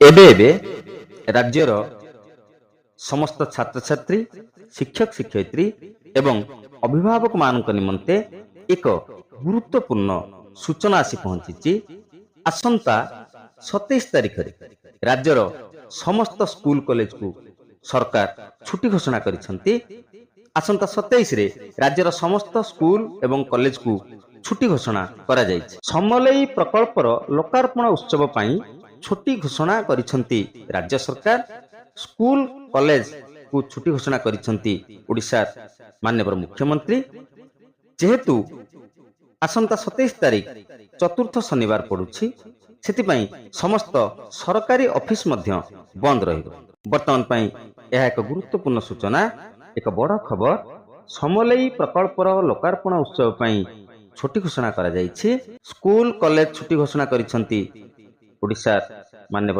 एबे एबे राज्यर समस्त छात्र छात्री शिक्षक शिक्षयित्री एवं अभिभावक मान निमंते एक गुरुत्वपूर्ण सूचना आसी पहुंची। आसंता 27 तारिख राज्यर समस्त स्कूल कॉलेज को सरकार छुट्टी घोषणा करिसंती। आसंता 27 रे राज्यर समस्त स्कूल एवं कॉलेज को छुट्टी घोषणा करा जायछि। समलेई प्रकल्पर लोकार्पण उत्सव पई छुट्टी घोषणा करिसंती राज्य सरकार। स्कूल कॉलेज को छुट्टी घोषणा करिसंती ओडिशा माननीय मुख्यमंत्री। जेहेतु आसंता 27 तारिख चतुर्थ शनिवार पड़ुछि, सेतिपई समस्त सरकारी ऑफिस मध्य बंद रहिबो। वर्तमान पई यह एक गुरुत्वपूर्ण सूचना, एक बड़ खबर। समलेई प्रकल्पर लोकार्पण उत्सव पई छुट्टी घोषणा करा जायछि। स्कूल कॉलेज छुट्टी घोषणा करिसंती ओडिशा माननीय